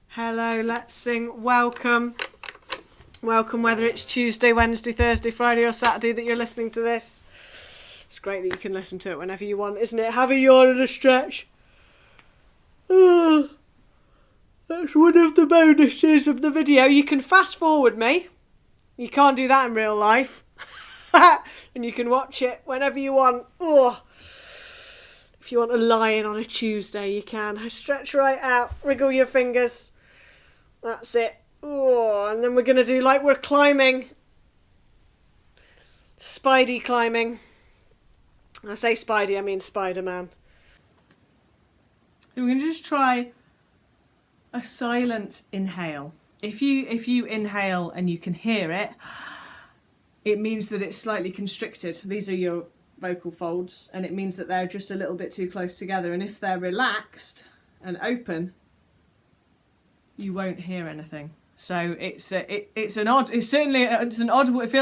Hello, let's sing welcome. Welcome, whether it's Tuesday, Wednesday, Thursday, Friday or Saturday that you're listening to this. It's great that you can listen to it whenever you want, isn't it? Have a yawn and a stretch. Oh, that's one of the bonuses of the video. You can fast forward me. You can't do that in real life. And you can watch it whenever you want. Oh. If you want to lie in on a Tuesday, you can. Stretch right out, wriggle your fingers. That's it. Oh, and then we're going to do like we're climbing. Spidey climbing. I say Spidey, I mean Spider-Man. And we're going to just try a silent inhale. If you inhale and you can hear it, it means that it's slightly constricted. These are your vocal folds, and it means that they're just a little bit too close together. And if they're relaxed and open, you won't hear anything. So it feels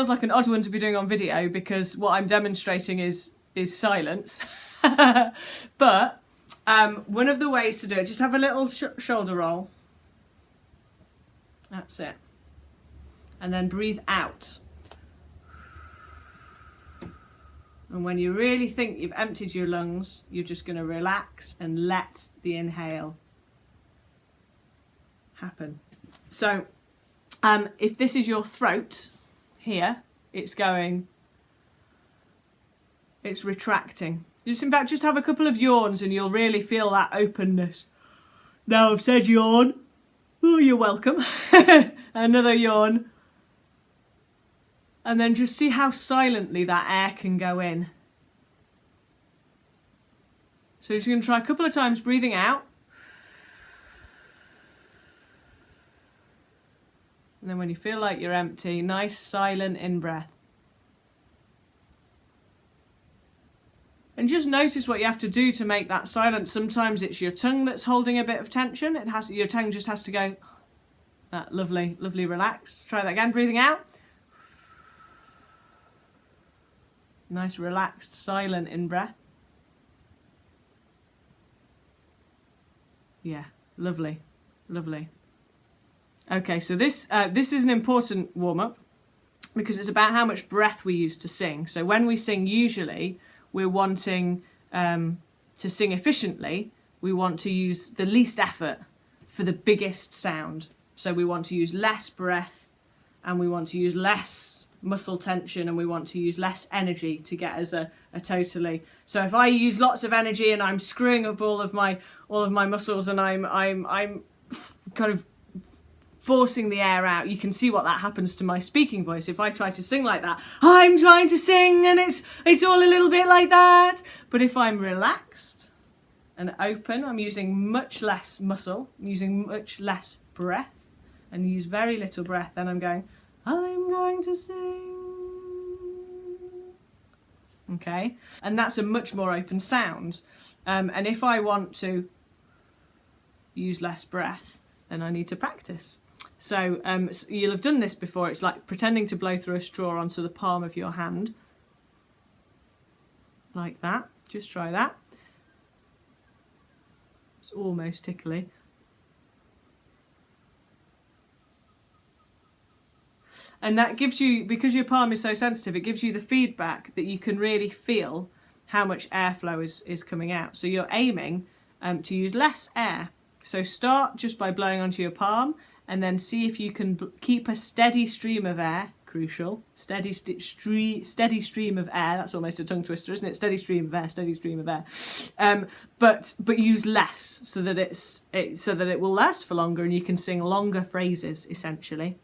like an odd one to be doing on video, because what I'm demonstrating is silence. But one of the ways to do it, just have a little shoulder roll. That's it. And then breathe out. And when you really think you've emptied your lungs, you're just going to relax and let the inhale happen. So if this is your throat here, it's retracting. In fact, just have a couple of yawns and you'll really feel that openness. Now I've said yawn. Oh, you're welcome. Another yawn. And then just see how silently that air can go in. So just going to try a couple of times breathing out. And then when you feel like you're empty, nice silent in-breath. And just notice what you have to do to make that silent. Sometimes it's your tongue that's holding a bit of tension. Your tongue just has to go that lovely, lovely relaxed. Try that again, breathing out. Nice relaxed silent in-breath. Yeah, lovely, lovely. Okay, so this is an important warm-up because it's about how much breath we use to sing. So when we sing, usually we're wanting to sing efficiently. We want to use the least effort for the biggest sound. So we want to use less breath, and we want to use less muscle tension, and we want to use less energy to get us a totally. So if I use lots of energy and I'm screwing up all of my muscles, and I'm kind of forcing the air out. You can see what that happens to my speaking voice. If I try to sing like that, I'm trying to sing and it's all a little bit like that. But if I'm relaxed and open, I'm using much less muscle, I'm using much less breath, and use very little breath, then I'm going to sing. Okay, and that's a much more open sound. And if I want to use less breath, then I need to practice. So you'll have done this before. It's like pretending to blow through a straw onto the palm of your hand. Like that. Just try that. It's almost tickly. And that gives you, because your palm is so sensitive, it gives you the feedback that you can really feel how much airflow is coming out. So you're aiming to use less air. So start just by blowing onto your palm, and then see if you can keep a steady stream of air. Crucial. Steady stream of air. That's almost a tongue twister, isn't it? Steady stream of air. Steady stream of air. But use less so that it will last for longer, and you can sing longer phrases essentially.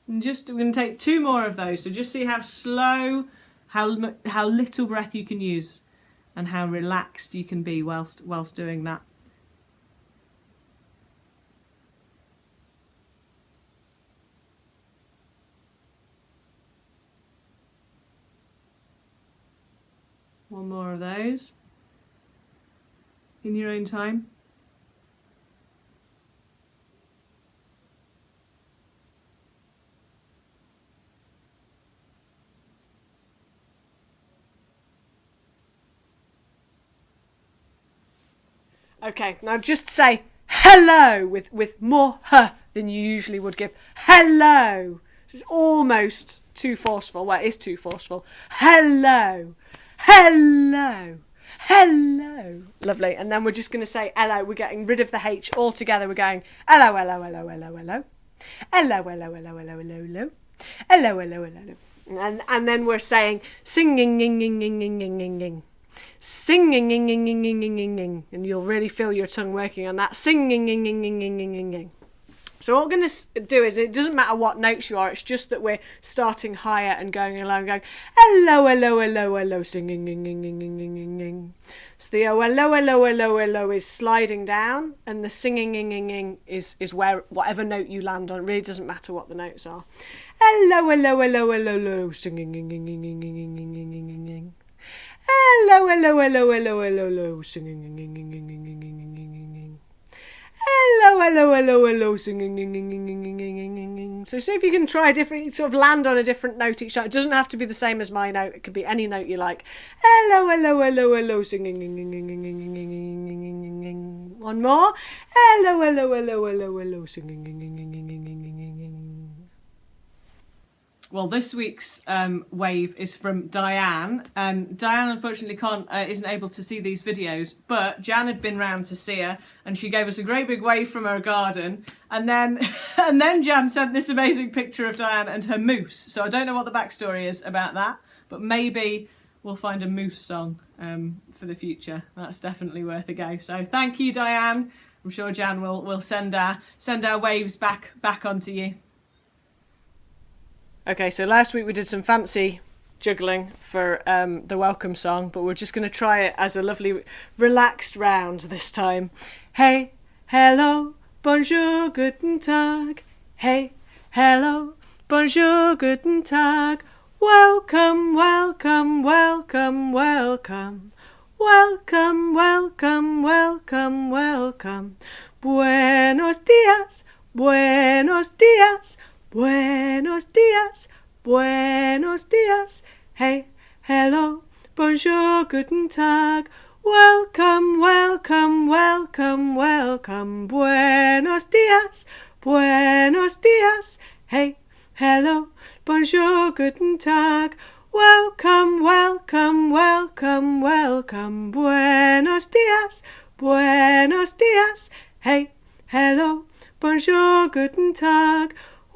And we're going to take 2 more of those. So just see how slow, how little breath you can use, and how relaxed you can be whilst doing that. One more of those in your own time. Okay, now just say hello with more h than you usually would give. Hello. This is almost too forceful. Well, it is too forceful. Hello. Hello. Hello. Lovely. And then we're just going to say hello. We're getting rid of the H altogether. We're going hello, hello, hello, hello, hello. Hello, hello, hello, hello, hello, hello. Hello, hello, hello. And then we're saying singing, ing, ing, ing, ing, ing, ing, ing. Singing, ing, ing, ing, ing, ing, ing, ing. And you'll really feel your tongue working on that. Singing, ing, ing, ing, ing, ing, ing, ing. So what we're going to do is, it doesn't matter what notes you are, it's just that we're starting higher and going along, going hello, hello, hello, hello, singing, ing, ing, ing, ing, ing, ing, ing. So the oh, hello, hello, hello, hello is sliding down, and the singing, ing, ing, ing is where whatever note you land on. It really doesn't matter what the notes are. Hello, hello, hello, hello, hello, singing, ing, ing, ing, ing, ing, ing, ing, ing, ing, ing, ing. Hello, hello, hello, hello, hello, hello, singing, ing, ing, ing, ing, ing, ing, ing, ing, ing, ing. Hello, hello, hello, hello, singing, ing, ing, ing, ing, ing, ing, ing, ing, ing. So see if you can try a different, sort of land on a different note each time. It doesn't have to be the same as my note. It could be any note you like. Hello, hello, hello, hello, singing, ing, ing, ing, ing, ing, ing, ing, ing, ing, ing, ing, ing. One more. Hello, hello, hello, hello, hello, singing, ing, ing, ing, ing, ing, ing, ing, ing, ing. Well, this week's wave is from Diane, and Diane unfortunately isn't able to see these videos, but Jan had been round to see her, and she gave us a great big wave from her garden, and then Jan sent this amazing picture of Diane and her moose. So I don't know what the backstory is about that, but maybe we'll find a moose song for the future. That's definitely worth a go. So thank you, Diane. I'm sure Jan will send our waves back onto you. Okay, so last week we did some fancy juggling for the welcome song, but we're just going to try it as a lovely relaxed round this time. Hey, hello, bonjour, Gutentag. Hey, hello, bonjour, Gutentag. Welcome, welcome, welcome, welcome. Welcome, welcome, welcome, welcome. Buenos días, buenos días. Buenos días, buenos días. Hey, hello, bonjour, guten Tag. Welcome, welcome, welcome, welcome. Buenos días, buenos días. Hey, hello, bonjour, guten Tag. Welcome, welcome, welcome, welcome. Buenos días, buenos días. Hey, hello, bonjour, guten Tag.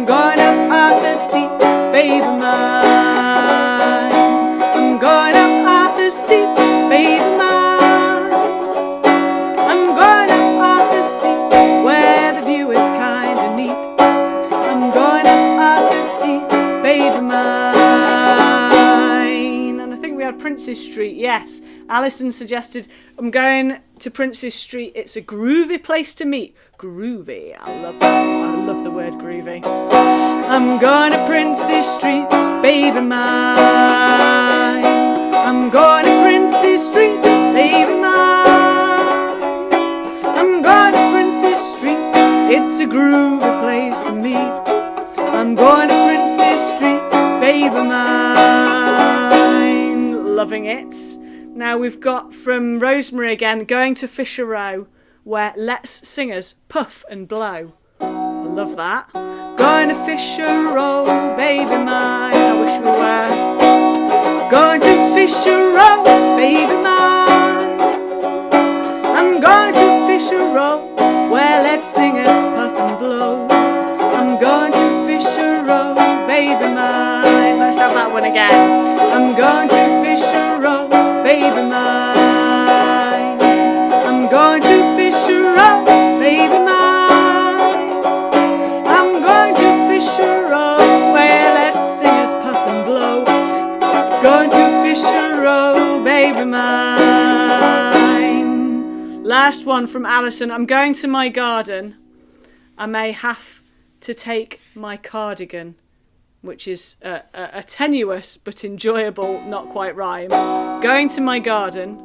I'm going up at the seat, baby mine. I'm going up at the seat, baby mine. I'm going up at the seat where the view is kinda neat. I'm going up at the seat, baby mine. And I think we had Princes Street, yes. Alison suggested, I'm going to Princes Street. It's a groovy place to meet. Groovy. I love the word groovy. I'm going to Princes Street, baby mine. I'm going to Princes Street, baby mine. I'm going to Princes Street. It's a groovy place to meet. I'm going to Princes Street, baby mine. Loving it. Now we've got from Rosemary again, going to Fisher Row, where let's singers puff and blow. I love that. Going to Fisher Row, baby mine. I wish we were. Going to Fisher Row, baby mine. I'm going to Fisher Row, where let's singers puff and blow. I'm going to Fisher Row, baby mine. Let's have that one again. I'm going to Fisher Row, baby mine. I'm going to Fisher Row, baby mine. I'm going to Fisher Row, where let's singers puff and blow. Going to Fisher Row, baby mine. Last one from Alison. I'm going to my garden. I may have to take my cardigan, which is a tenuous but enjoyable, not quite rhyme. Going to my garden,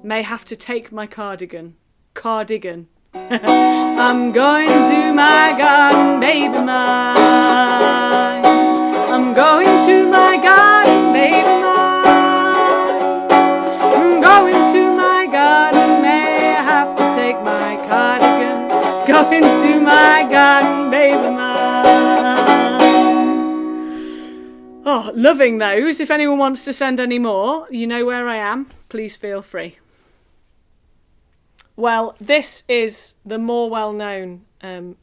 may have to take my cardigan. Cardigan. I'm going to my garden, baby mine. I'm going to my garden, baby mine. I'm going to my garden, may I have to take my cardigan. Going to my garden, baby mine. Oh, loving those. If anyone wants to send any more, you know where I am. Please feel free. Well, this is the more well-known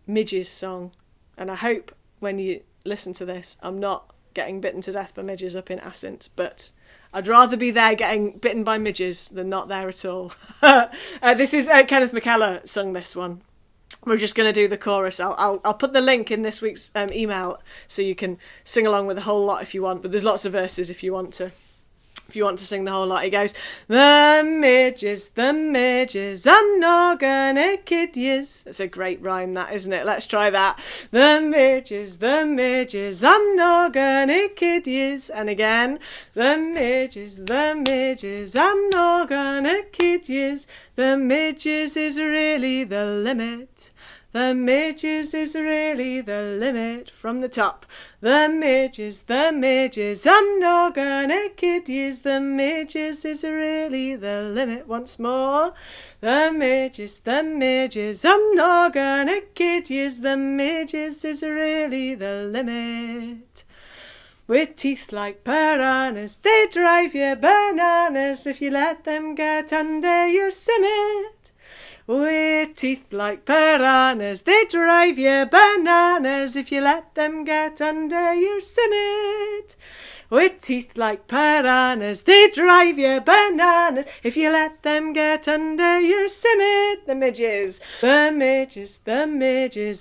Midges song. And I hope when you listen to this, I'm not getting bitten to death by midges up in Assynt. But I'd rather be there getting bitten by midges than not there at all. This is Kenneth McKellar sung this one. We're just going to do the chorus. I'll put the link in this week's email so you can sing along with the whole lot if you want. But there's lots of verses if you want to sing the whole lot. It goes, the midges, I'm not gonna kid yous. It's a great rhyme, that, isn't it? Let's try that. The midges, I'm not gonna kid yous. And again, the midges, I'm not gonna kid yous. The midges is really the limit. The midges is really the limit. From the top. The midges, I'm not gonna kid yous. The midges is really the limit. Once more. The midges, I'm not gonna kid yous. The midges is really the limit. With teeth like piranhas, they drive you bananas if you let them get under your simmet. With teeth like piranhas, they drive you bananas if you let them get under your simmet. With teeth like piranhas, they drive you bananas if you let them get under your simmet. The midges,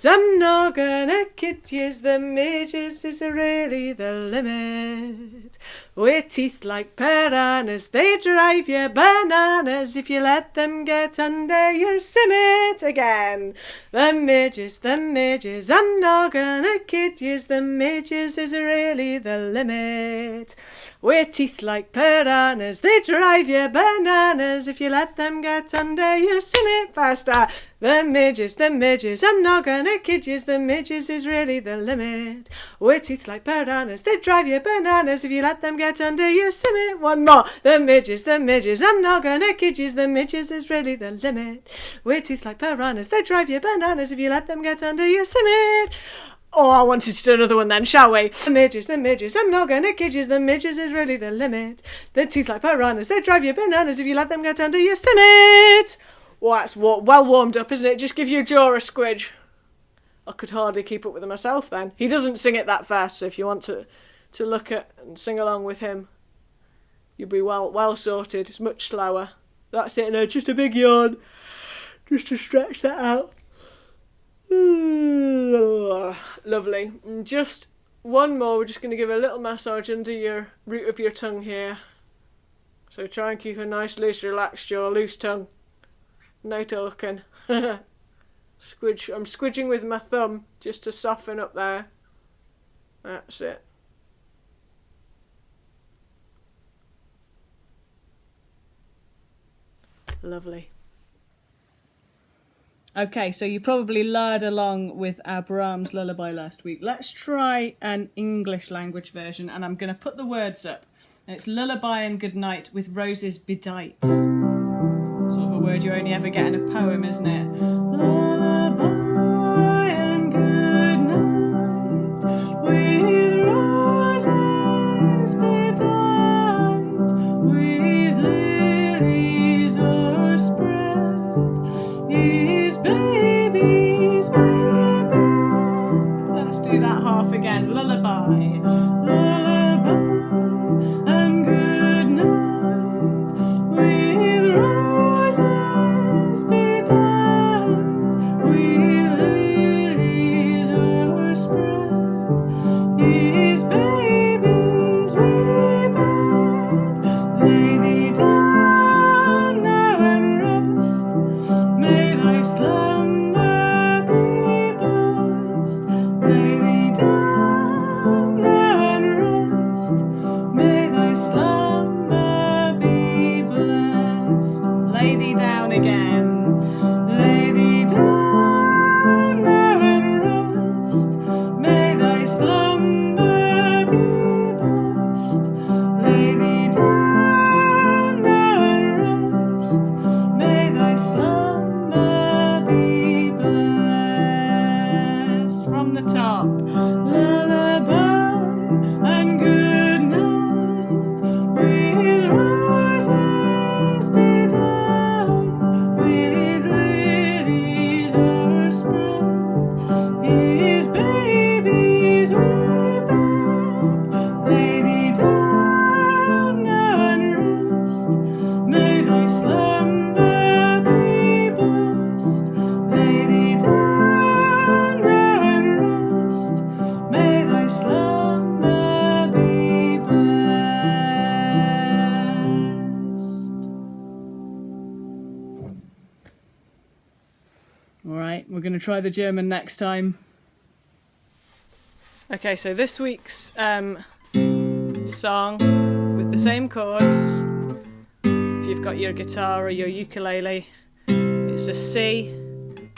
I'm not gonna kid yous. The midges is really the limit. With teeth like piranhas, they drive you bananas if you let them get under your simmet. Again, the midges, I'm not gonna kid yous. The midges is really the limit. With teeth like piranhas, they drive you bananas if you let them get under your simmet. Faster. The midges, I'm not gonna kid yous. The midges is really the limit. With teeth like piranhas, they drive you bananas if you let them get under your simmet. One more. The midges, I'm not gonna kid yous. The midges is really the limit. With teeth like piranhas, they drive you bananas if you let them get under your simmet. Oh, I wanted to do another one then, shall we? The midges, I'm not gonna kid yous. The midges is really the limit. The teeth like piranhas, they drive you bananas if you let them get under your simmet. Well, that's well warmed up, isn't it? Just give your jaw a squidge. I could hardly keep up with it myself then. He doesn't sing it that fast, so if you want to look at and sing along with him, you'll be well sorted. It's much slower. That's it, no, just a big yawn. Just to stretch that out. Lovely. And just one more, we're just going to give a little massage under your root of your tongue here. So try and keep a nice loose relaxed jaw, loose tongue. No talking. I'm squidging with my thumb just to soften up there. That's it. Lovely. Okay, so you probably lured along with our Brahms lullaby last week. Let's try an English language version, and I'm going to put the words up. And it's Lullaby and Goodnight with Roses Bedight. Sort of a word you only ever get in a poem, isn't it? Lullaby and goodnight with roses bedight, with lilies o'erspread, his baby's weeping. Let's do that half again. Lullaby, lullaby and good night, with roses bedight, with lilies o'erspread, his baby's weeping. Lay thee down now and rest, may thy slumber be blessed. Lay thee down now and rest, may thy slumber be blessed. Lay thee down again. Lay thee down now and rest, may thy slumber be blessed. Lay thee down now and rest, may thy slumber be blessed. From the top. Lullaby and good night, with roses bedight, with lilies o'erspread, his baby's weeping. Lay thee down now and rest, may thy slumber be blessed. Lay thee down now and rest, may thy slumber be blessed. Alright, we're going to try the German next time. Okay, so this week's song with the same chords. If you've got your guitar or your ukulele, it's a C,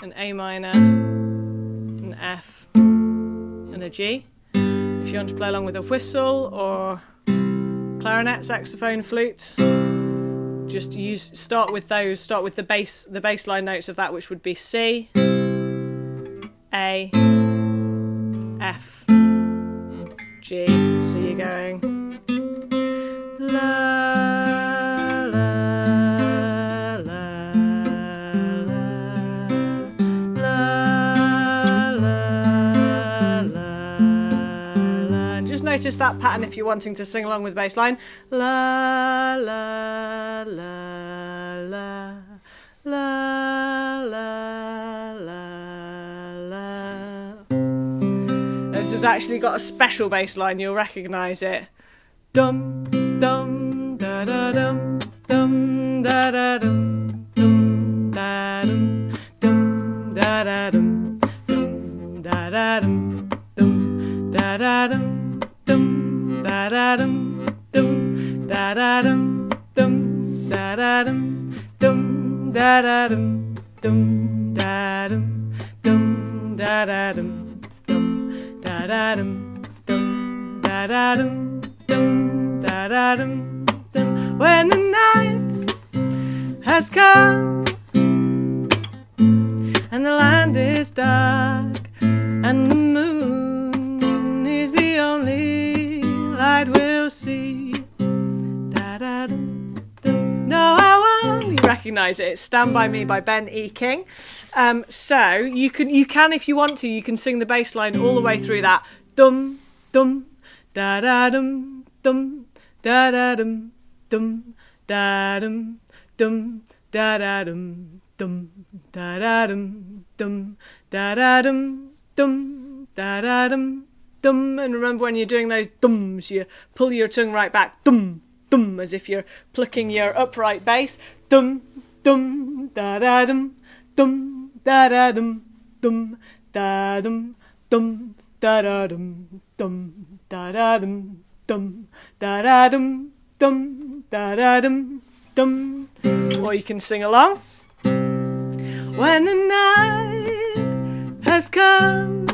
an A minor, an F, and a G. If you want to play along with a whistle or clarinet, saxophone, flute, just start with the bass line notes of that, which would be C, A, F, G. So you're going la la la la la la la la. And just notice that pattern if you're wanting to sing along with bass line. La la la la la la la la. This has actually got a special bass line, you'll recognise it. Dum dum da da dum dum da da dum dum da dum dum da da dum dum da da dum dum da da dum dum da da dum dum da da dum dum da da dum dum da da dum dum da dum dum da da dum dum da da dum dum da da dum dum da da dum dum. When the night has come and the land is dark and the moon is the only light we'll see. Da da dum dum. No, I won't. You recognise it. It's Stand By Me by Ben E. King. So you can, if you want to, you can sing the bass line all the way through that. Dum, dum, da da dum, dum, da da dum, dum, da dum, dum, da da dum, dum, da da dum, dum, da da dum, dum, da da dum, dum. And remember, when you're doing those dums, you pull your tongue right back, dum, dum, as if you're plucking your upright bass. Dum, dum, da da dum, dum, da da dum, dum, da dum, dum, da da dum, dum, da da dum, dum, da da dum, dum, da da dum, dum. Or you can sing along. When the night has come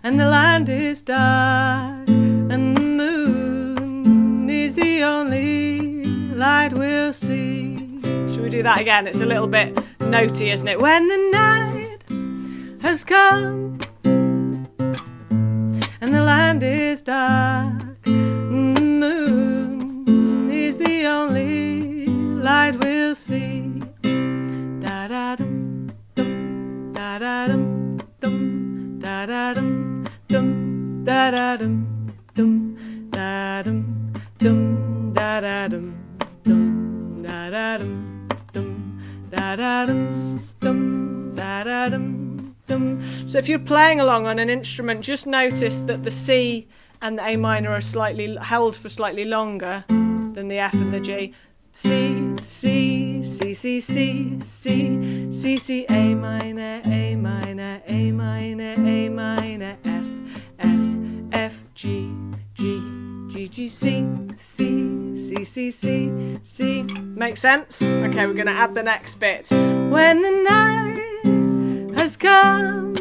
and the land is dark and the moon is the only light we'll see. Should we do that again? It's a little bit notey, isn't it? When the night has come and the land is dark and the moon is the only light we'll see. Da da dum dum, da da dum dum, da da dum dum, da da dum dum, da dum dum, da da dum dum, da da dum dum, da da dum dum, da da dum dum. So if you're playing along on an instrument, just notice that the C and the A minor are slightly held for slightly longer than the F and the G. C, C, C, C, C, C, C, C, A minor, A minor, A minor, A minor, F, F, F, G, G, G, G, C, C, C, C, C, C. Make sense? Okay, we're going to add the next bit. When the night has come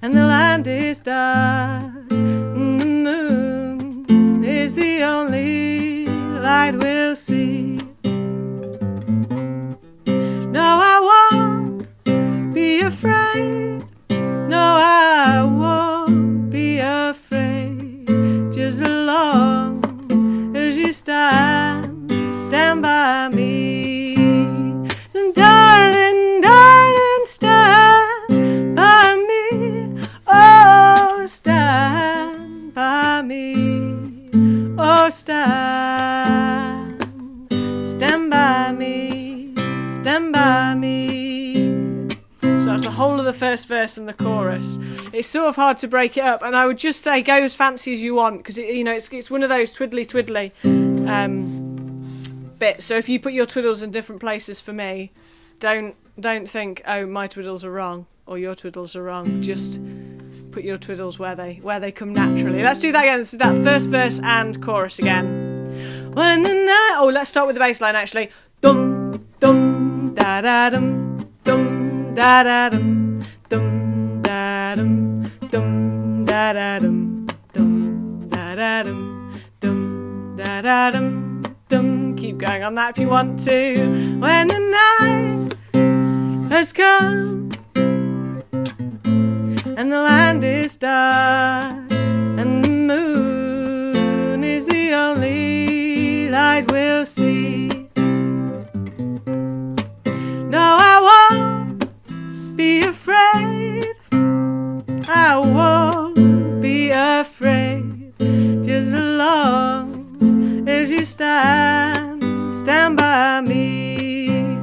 and the land is dark and the moon is the only light we'll see. No, I won't be afraid. No, I won't be afraid. Just as long as you stand by me. So darling, darling, stand by me. Oh, stand by me. Oh, stand by me, stand by me. So that's the whole of the first verse and the chorus. It's sort of hard to break it up, and I would just say go as fancy as you want, because it's one of those twiddly bits. So if you put your twiddles in different places for me, don't think, oh, my twiddles are wrong or your twiddles are wrong. Just put your twiddles where they come naturally. Let's do that again. Let's do that first verse and chorus again. When the night... Oh, let's start with the bass line, actually. Dum, dum, da da dum, dum, da da dum, dum, da dum, dum, da da dum, dum, da da dum, dum, da da dum, dum. Keep going on that if you want to. When the night has come and the land is dark and the moon is the only light we'll see. No, I won't be afraid. I won't be afraid. Just as long as you stand by me.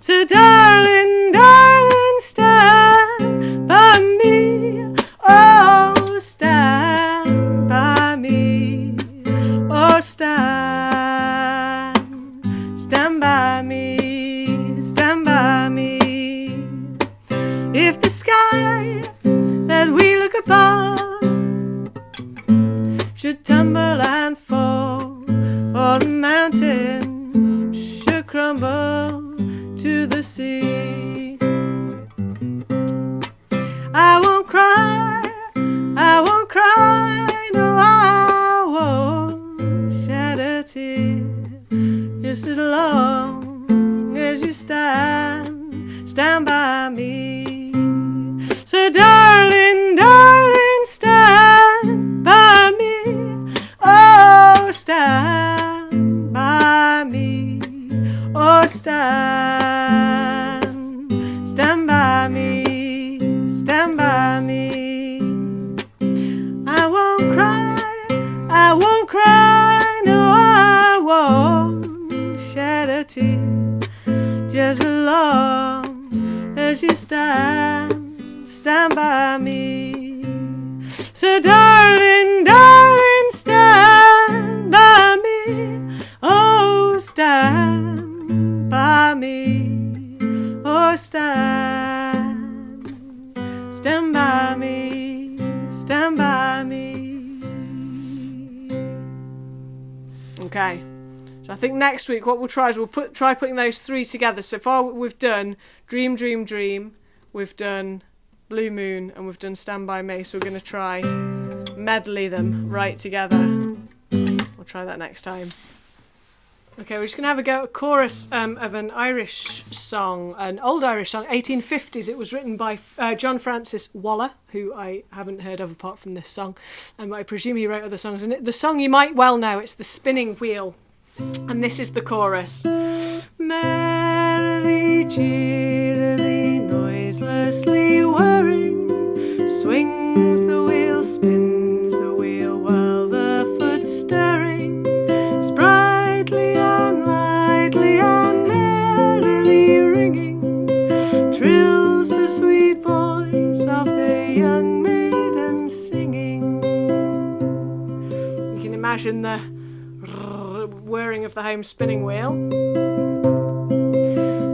So darling, darling, stand by me. Oh, stand by me. Oh, stand by me. Stand by me. If the sky that we look upon should tumble and fall, or the mountain should crumble to the sea, I won't cry, I won't cry, no, I won't shed a tear. Just as long as you stand by me. So darling, darling, stand by me. Oh, stand by stand by me, stand by me. I won't cry, no, I won't shed a tear, just as long as you stand by me. So darling, darling, stand by me, oh, stand by me, oh, stand by me, stand by me. Okay, so I think next week what we'll try is we'll try putting those three together. So far we've done Dream, Dream, Dream, we've done Blue Moon, and we've done Stand By Me. So we're going to try medley them right together. We'll try that next time. Okay, we're just going to have a go at a chorus of an Irish song, an old Irish song, 1850s. It was written by John Francis Waller, who I haven't heard of apart from this song. I presume he wrote other songs. And the song you might well know, it's The Spinning Wheel. And this is the chorus. Merrily, cheerily, noiselessly whirring, swings the wheel, spins the wheel, while the foot's stirring, sprightly and lightly and merrily ringing, trills the sweet voice of the young maiden singing. You can imagine the whirring of the home spinning wheel.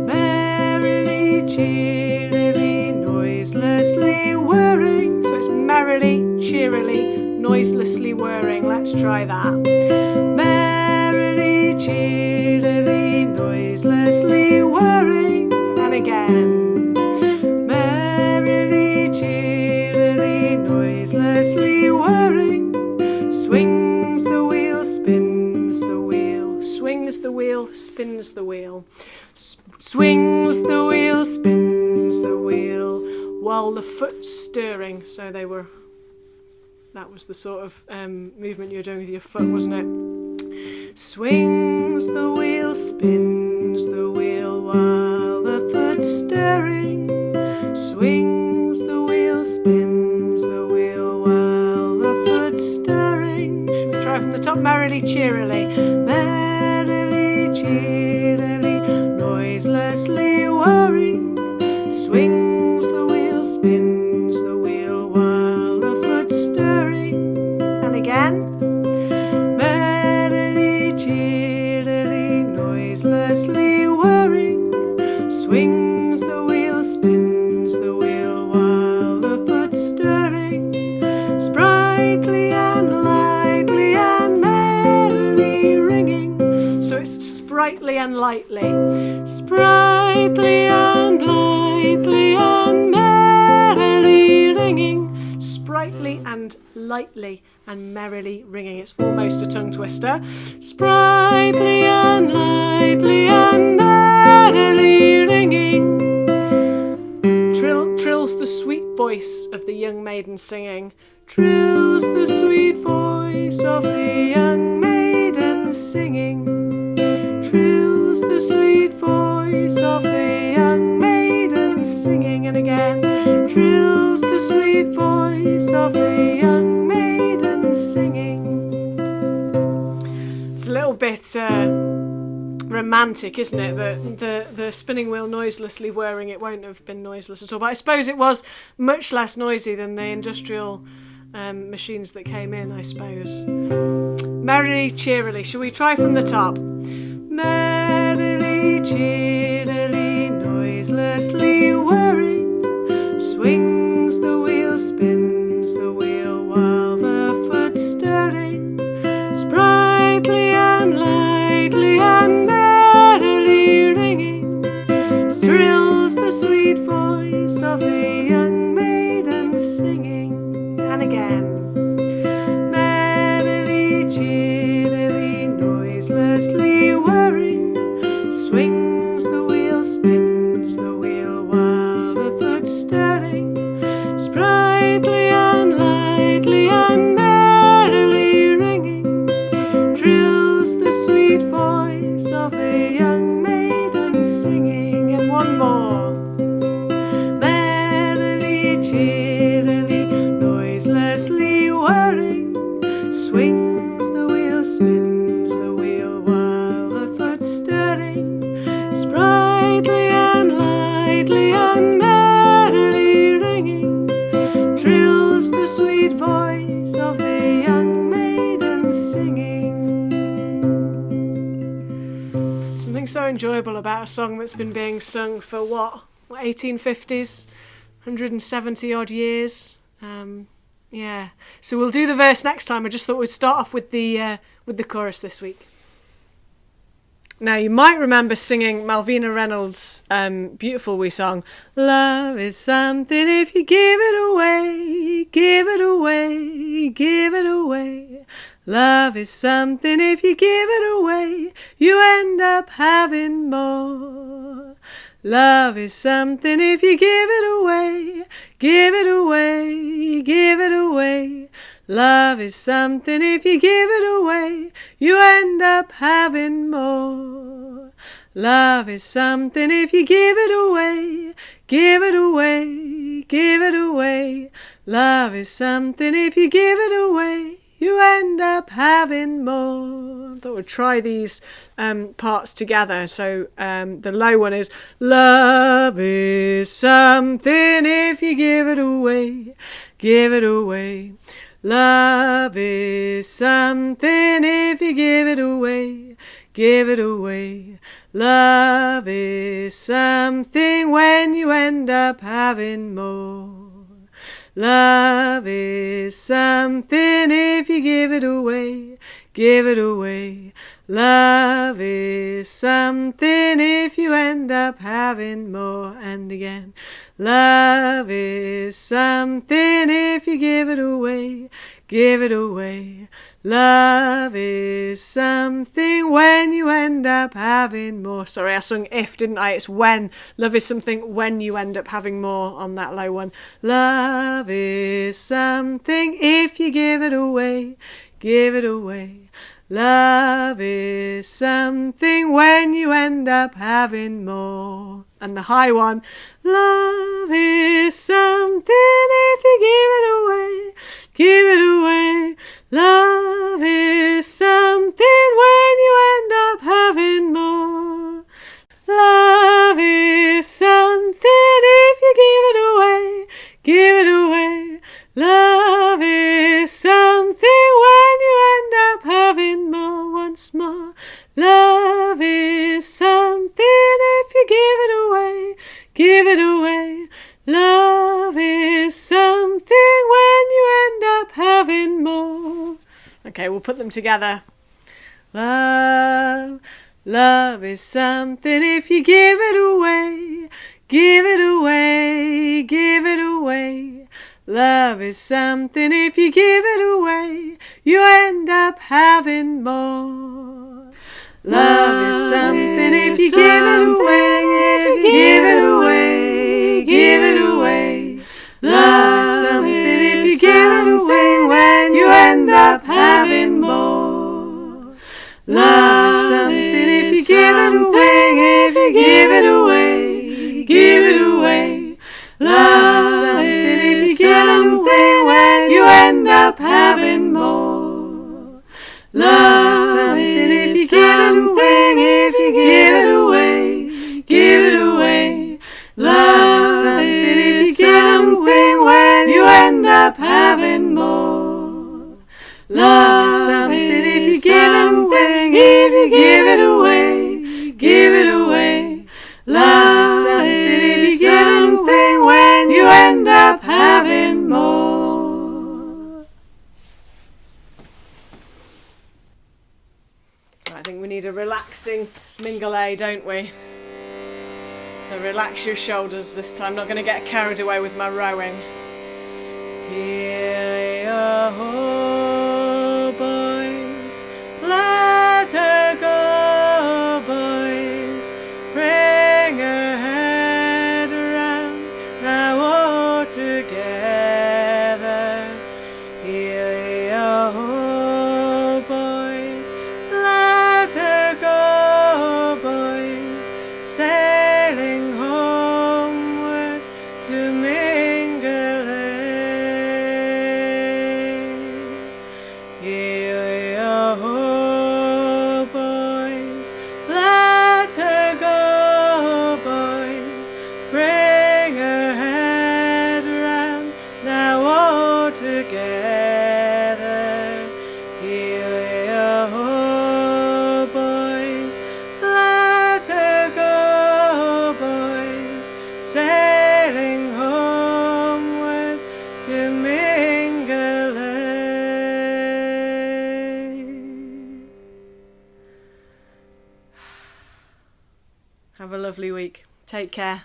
Merrily, cheerily, noiselessly whirring. So it's merrily, cheerily, noiselessly whirring. Let's try that. Merrily, cheerily, noiselessly whirring. And again. Merrily, cheerily, noiselessly whirring. Swings the wheel, spins the wheel. Swings the wheel, spins the wheel. Swings the wheel, spins the wheel, while the foot's stirring. So that was the sort of movement you were doing with your foot, wasn't it? Swings the wheel, spins the wheel, while the foot's stirring. Swings the wheel, spins the wheel, while the foot's stirring. Should we try from the top? Merrily, cheerily. Merrily, cheerily, noiselessly whirring. Swings the wheel, spins the wheel, while the foot's stirring. And again. Merrily, cheerily, noiselessly whirring. Swings the wheel, spins the wheel, while the foot's stirring. Sprightly and lightly and merrily ringing. So it's sprightly and lightly. Sprightly and lightly and merrily ringing. Sprightly and lightly and merrily ringing. It's almost a tongue twister. Sprightly and lightly and merrily ringing. Trills the sweet voice of the young maiden singing. Trills the sweet voice of the young maiden singing. Trills the sweet voice of the young maiden singing. And again. Trills the sweet voice of the young maiden singing. It's a little bit romantic, isn't it? The spinning wheel noiselessly whirring. It won't have been noiseless at all, but I suppose it was much less noisy than the industrial machines that came in, I suppose. Merrily, cheerily. Shall we try from the top? Merrily, cheerily, noiselessly whirring. Swings the wheel, spins the wheel, while the foot's stirring. Sprightly and lightly and merrily ringing. Trills the sweet voice of the young maiden singing. And again. Merrily, cheerily, noiselessly whirring. Swings the wheel, spins the wheel, while the foot's stirring. Sprightly and lightly and merrily ringing. Trills the sweet voice of the young maiden enjoyable about a song that's been being sung for what 1850s, 170 odd years. Yeah, so we'll do the verse next time. I just thought we'd start off with the chorus this week. Now, you might remember singing Malvina Reynolds' beautiful wee song, "Love is something if you give it away, give it away, give it away. Love is something if you give it away, you end up having more. Love is something if you give it away, give it away, give it away. Love is something if you give it away, you end up having more. Love is something if you give it away, give it away, give it away. Love is something if you give it away, you end up having more." I thought we'd try these parts together. So the low one is, "Love is something if you give it away, give it away. Love is something if you give it away, give it away. Love is something when you end up having more. Love is something if you give it away, give it away. Love is something if you end up having more." And again. "Love is something if you give it away, give it away. Love is something when you end up having more." Sorry, I sung if, didn't I? It's when. Love is something when you end up having more on that low one. "Love is something if you give it away, give it away. Love is something when you end up having more." And the high one. "Love is something if you give it away, give it away. Love is something when you end up having more. Love is something if you give it away, give it away. Love is something when you end up having more." Once more. "Love is something if you give it away, give it away. Love is something when you end up having more." Okay, we'll put them together. Love is something if you give it away, give it away, give it away. Love is something if you give it away, you end up having more. Love is something if you give it away, give it away, give it away. Love is something if you give it away, when you end up having more. Love is something if you give it away, if you give it away, give it away. Love is something if you give it away, when you end up having more. Love is something if you give it away, if you give it away, give it away. Love is something if you give it away, when you end up having more. Love is something if you give it away, if you give it away, give it away. Love is something if you give it away, when you end up having more. I think we need a relaxing Mingulay, don't we? So relax your shoulders this time. Not going to get carried away with my rowing. Here you boys, let her go, boys. Bring her head around, now all together. Here you boys, let her go, boys. Sailing homeward to Mingulay. Here you boys, let her go, boys. Bring her head around, now all together. Here you boys, let her Mingulay. Have a lovely week. Take care.